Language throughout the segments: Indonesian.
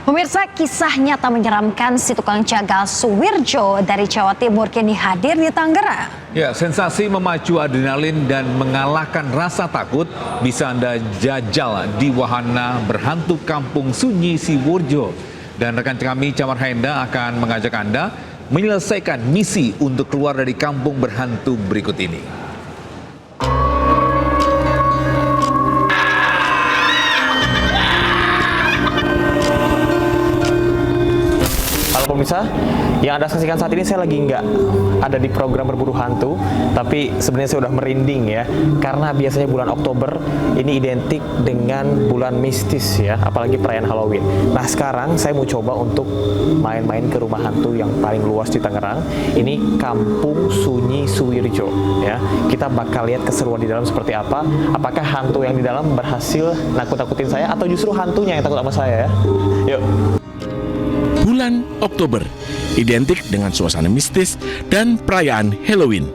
Pemirsa, kisah nyata menyeramkan si tukang jagal Suwirjo dari Jawa Timur kini hadir di Tangerang. Ya, sensasi memacu adrenalin dan mengalahkan rasa takut bisa Anda jajal di wahana berhantu kampung sunyi Siwurjo. Dan rekan kami Camar Henda akan mengajak Anda menyelesaikan misi untuk keluar dari kampung berhantu berikut ini. Pemirsa, yang Anda saksikan saat ini saya lagi nggak ada di program berburu hantu, tapi sebenarnya saya udah merinding ya, karena biasanya bulan Oktober ini identik dengan bulan mistis ya, apalagi perayaan Halloween. Nah sekarang saya mau coba untuk main-main ke rumah hantu yang paling luas di Tangerang. Ini Kampung Sunyi Suwirjo ya. Kita bakal lihat keseruan di dalam seperti apa. Apakah hantu yang di dalam berhasil nakut-nakutin saya atau justru hantunya yang takut sama saya ya? Yuk. Bulan Oktober identik dengan suasana mistis dan perayaan Halloween.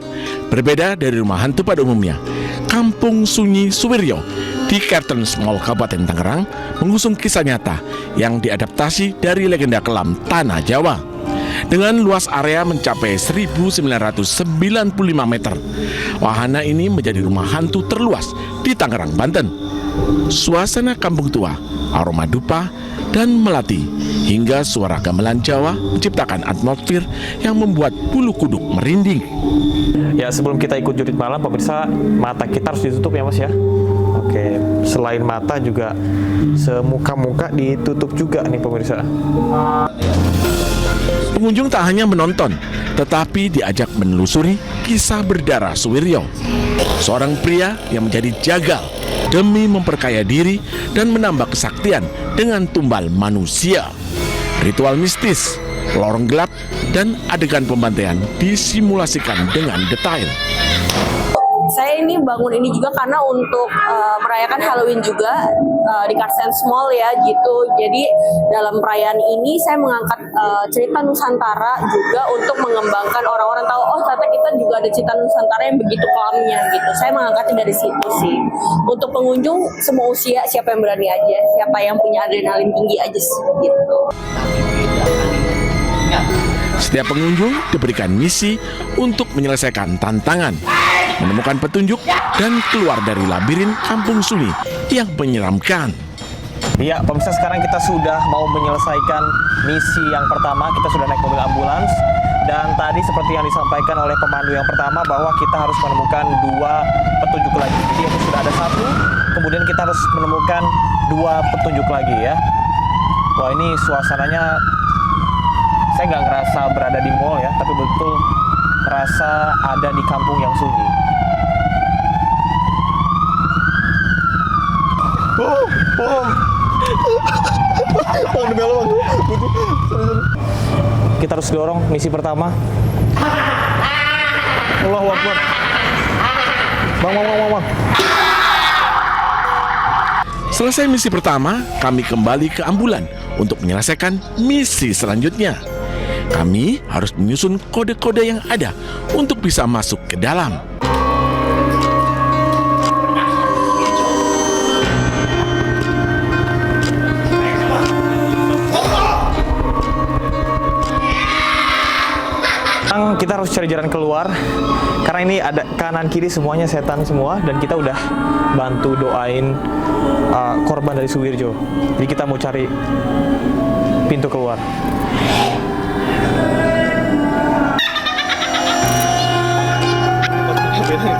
Berbeda dari rumah hantu pada umumnya, Kampung Sunyi Suwirjo di Kartens Mall Kabupaten Tangerang mengusung kisah nyata yang diadaptasi dari legenda kelam Tanah Jawa. Dengan luas area mencapai 1995 meter, wahana ini menjadi rumah hantu terluas di Tangerang, Banten. Suasana kampung tua, aroma dupa, dan melati, hingga suara gamelan Jawa menciptakan atmosfer yang membuat bulu kuduk merinding. Ya, sebelum kita ikut jurit malam, pemirsa, mata kita harus ditutup ya Mas ya. Oke, selain mata juga semuka-muka ditutup juga nih pemirsa. Pengunjung tak hanya menonton, tetapi diajak menelusuri kisah berdarah Suwirjo, seorang pria yang menjadi jagal demi memperkaya diri dan menambah kesaktian dengan tumbal manusia. Ritual mistis, lorong gelap, dan adegan pembantaian disimulasikan dengan detail. Saya ini bangun ini juga karena untuk merayakan Halloween juga di Kartens Mall ya gitu. Jadi dalam perayaan ini saya mengangkat cerita Nusantara juga untuk mengembangkan orang-orang tahu oh ternyata kita juga ada cerita Nusantara yang begitu kelamnya gitu. Saya mengangkatnya dari situ sih. Untuk pengunjung semua usia, siapa yang berani aja, siapa yang punya adrenalin tinggi aja gitu. Setiap pengunjung diberikan misi untuk menyelesaikan tantangan, menemukan petunjuk, dan keluar dari labirin kampung sunyi yang menyeramkan. Iya, pemirsa, sekarang kita sudah mau menyelesaikan misi yang pertama. Kita sudah naik mobil ambulans, dan tadi seperti yang disampaikan oleh pemandu yang pertama bahwa kita harus menemukan 2 petunjuk lagi. Jadi ini sudah ada 1, kemudian kita harus menemukan 2 petunjuk lagi ya. Wah, ini suasananya saya nggak ngerasa berada di mall ya, tapi betul merasa ada di kampung yang sunyi. Kita harus dorong misi pertama. Allahu Akbar. Bang. Selesai misi pertama, kami kembali ke ambulan untuk menyelesaikan misi selanjutnya. Kami harus menyusun kode-kode yang ada untuk bisa masuk ke dalam. Kita harus cari jalan keluar karena ini ada kanan kiri semuanya setan semua, dan kita udah bantu doain korban dari Suwirjo. Jadi kita mau cari pintu keluar.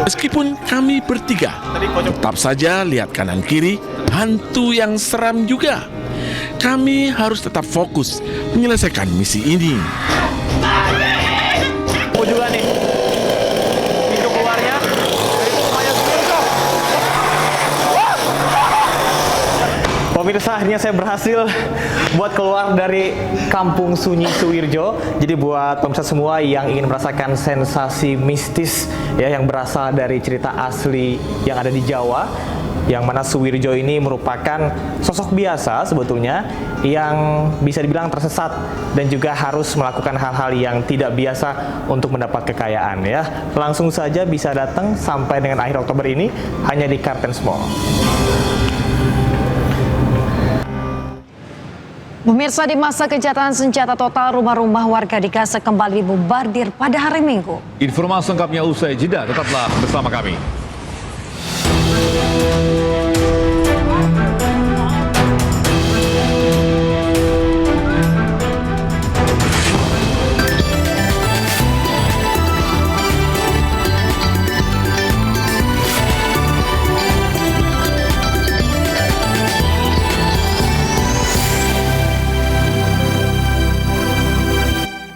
Meskipun kami bertiga, tetap saja lihat kanan kiri hantu yang seram juga. Kami harus tetap fokus menyelesaikan misi ini. Juga nih pintu keluarnya dari rumahnya Suwirjo. Pemirsa, akhirnya saya berhasil buat keluar dari Kampung Sunyi Suwirjo. Jadi buat pemirsa semua yang ingin merasakan sensasi mistis ya yang berasal dari cerita asli yang ada di Jawa, yang mana Suwirjo ini merupakan sosok biasa sebetulnya yang bisa dibilang tersesat dan juga harus melakukan hal-hal yang tidak biasa untuk mendapat kekayaan ya. Langsung saja bisa datang sampai dengan akhir Oktober ini hanya di Kartens Mall. Pemirsa, di masa kejahatan senjata total, rumah-rumah warga di Gaza kembali dibombardir pada hari Minggu. Informasi lengkapnya usai jeda, tetaplah bersama kami.